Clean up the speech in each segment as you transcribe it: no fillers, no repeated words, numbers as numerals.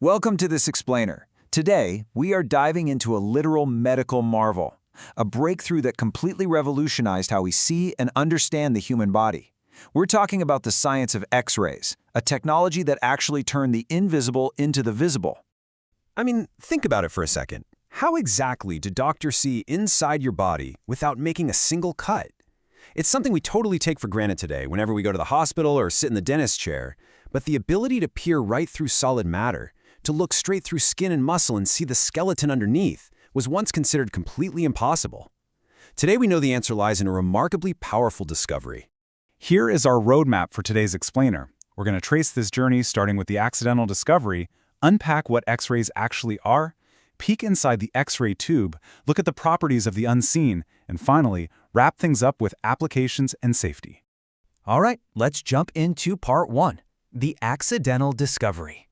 Welcome to this explainer. Today, we are diving into a literal medical marvel, a breakthrough that completely revolutionized how we see and understand the human body. We're talking about the science of X-rays, a technology that actually turned the invisible into the visible. I mean, think about it for a second. How exactly do doctors see inside your body without making a single cut? It's something we totally take for granted today whenever we go to the hospital or sit in the dentist chair, but the ability to peer right through solid matter, to look straight through skin and muscle and see the skeleton underneath, was once considered completely impossible. Today we know the answer lies in a remarkably powerful discovery. Here is our roadmap for today's explainer. We're going to trace this journey starting with the accidental discovery, unpack what X-rays actually are, peek inside the X-ray tube, look at the properties of the unseen, and finally, wrap things up with applications and safety. All right, let's jump into part 1, the accidental discovery.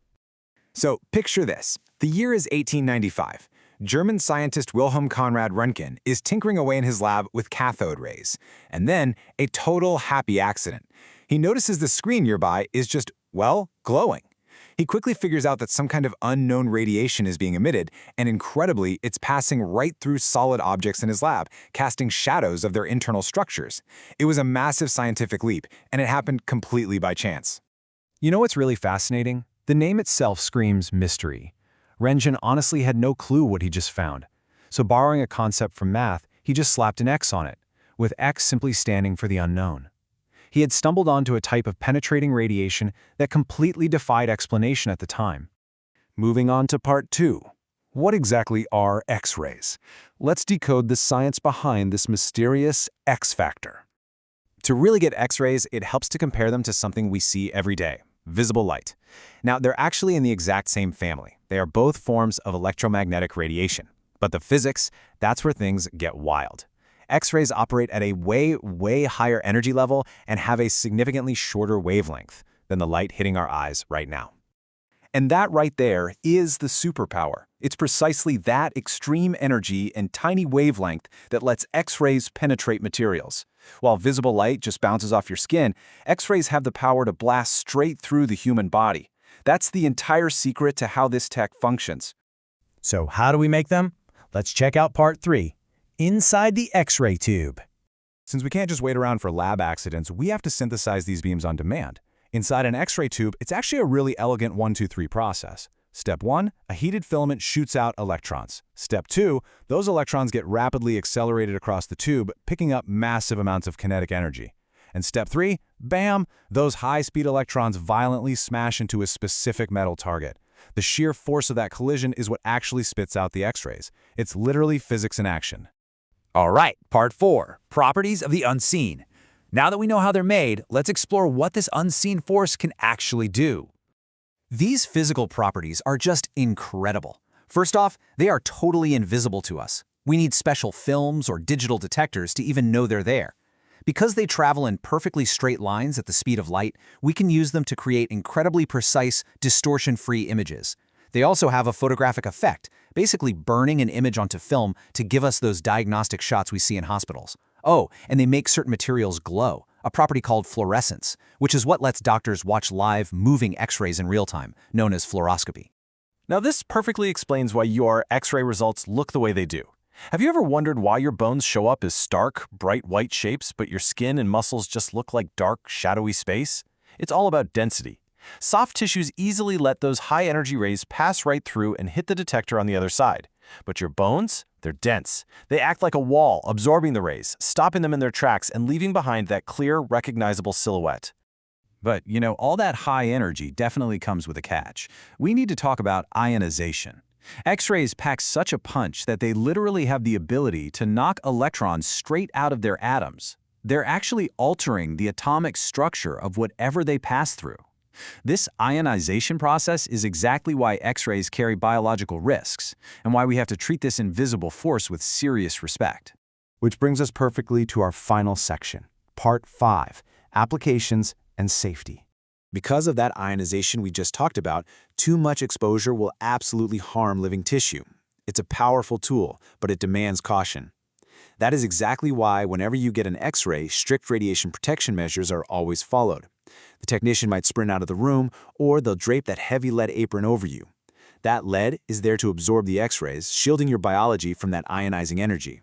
So, picture this. The year is 1895. German scientist Wilhelm Röntgen is tinkering away in his lab with cathode rays. And then, a total happy accident. He notices the screen nearby is just, well, glowing. He quickly figures out that some kind of unknown radiation is being emitted, and incredibly, it's passing right through solid objects in his lab, casting shadows of their internal structures. It was a massive scientific leap, and it happened completely by chance. You know what's really fascinating? The name itself screams mystery. Röntgen honestly had no clue what he just found. So borrowing a concept from math, he just slapped an X on it, with X simply standing for the unknown. He had stumbled onto a type of penetrating radiation that completely defied explanation at the time. Moving on to part 2. What exactly are X-rays? Let's decode the science behind this mysterious X factor. To really get X-rays, it helps to compare them to something we see every day. Visible light. Now, they're actually in the exact same family. They are both forms of electromagnetic radiation. But the physics, that's where things get wild. X-rays operate at a way higher energy level and have a significantly shorter wavelength than the light hitting our eyes right now. And that right there is the superpower. It's precisely that extreme energy and tiny wavelength that lets X-rays penetrate materials. While visible light just bounces off your skin, X-rays have the power to blast straight through the human body. That's the entire secret to how this tech functions. So how do we make them? Let's check out part 3, inside the X-ray tube. Since we can't just wait around for lab accidents, we have to synthesize these beams on demand. Inside an X-ray tube, it's actually a really elegant 1-2-3 process. Step 1, a heated filament shoots out electrons. Step 2, those electrons get rapidly accelerated across the tube, picking up massive amounts of kinetic energy. And step 3, bam, those high-speed electrons violently smash into a specific metal target. The sheer force of that collision is what actually spits out the X-rays. It's literally physics in action. All right, part 4, properties of the unseen. Now that we know how they're made, let's explore what this unseen force can actually do. These physical properties are just incredible. First off, they are totally invisible to us. We need special films or digital detectors to even know they're there. Because they travel in perfectly straight lines at the speed of light, we can use them to create incredibly precise, distortion-free images. They also have a photographic effect, basically burning an image onto film to give us those diagnostic shots we see in hospitals. Oh, and they make certain materials glow, a property called fluorescence, which is what lets doctors watch live, moving X-rays in real time, known as fluoroscopy. Now this perfectly explains why your X-ray results look the way they do. Have you ever wondered why your bones show up as stark, bright white shapes, but your skin and muscles just look like dark, shadowy space? It's all about density. Soft tissues easily let those high-energy rays pass right through and hit the detector on the other side. But your bones? They're dense. They act like a wall, absorbing the rays, stopping them in their tracks and leaving behind that clear, recognizable silhouette. But, you know, all that high energy definitely comes with a catch. We need to talk about ionization. X-rays pack such a punch that they literally have the ability to knock electrons straight out of their atoms. They're actually altering the atomic structure of whatever they pass through. This ionization process is exactly why X-rays carry biological risks, and why we have to treat this invisible force with serious respect. Which brings us perfectly to our final section, part 5, applications and safety. Because of that ionization we just talked about, too much exposure will absolutely harm living tissue. It's a powerful tool, but it demands caution. That is exactly why whenever you get an X-ray, strict radiation protection measures are always followed. The technician might sprint out of the room, or they'll drape that heavy lead apron over you. That lead is there to absorb the X-rays, shielding your biology from that ionizing energy.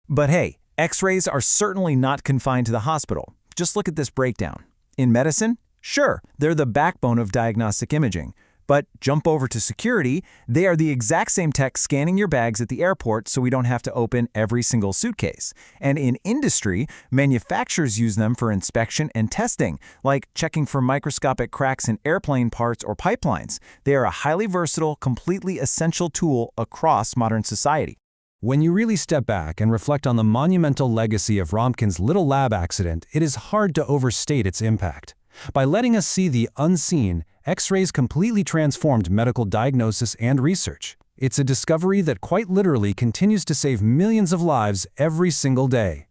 But hey, X-rays are certainly not confined to the hospital. Just look at this breakdown. In medicine, sure, they're the backbone of diagnostic imaging. But jump over to security, they are the exact same tech scanning your bags at the airport so we don't have to open every single suitcase. And in industry, manufacturers use them for inspection and testing, like checking for microscopic cracks in airplane parts or pipelines. They are a highly versatile, completely essential tool across modern society. When you really step back and reflect on the monumental legacy of Röntgen's little lab accident, it is hard to overstate its impact. By letting us see the unseen, X-rays completely transformed medical diagnosis and research. It's a discovery that quite literally continues to save millions of lives every single day.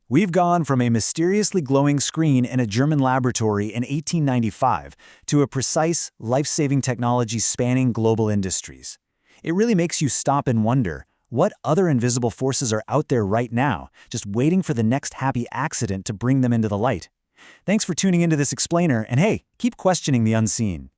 We've gone from a mysteriously glowing screen in a German laboratory in 1895 to a precise, life-saving technology spanning global industries. It really makes you stop and wonder, what other invisible forces are out there right now, just waiting for the next happy accident to bring them into the light? Thanks for tuning into this explainer, and hey, keep questioning the unseen.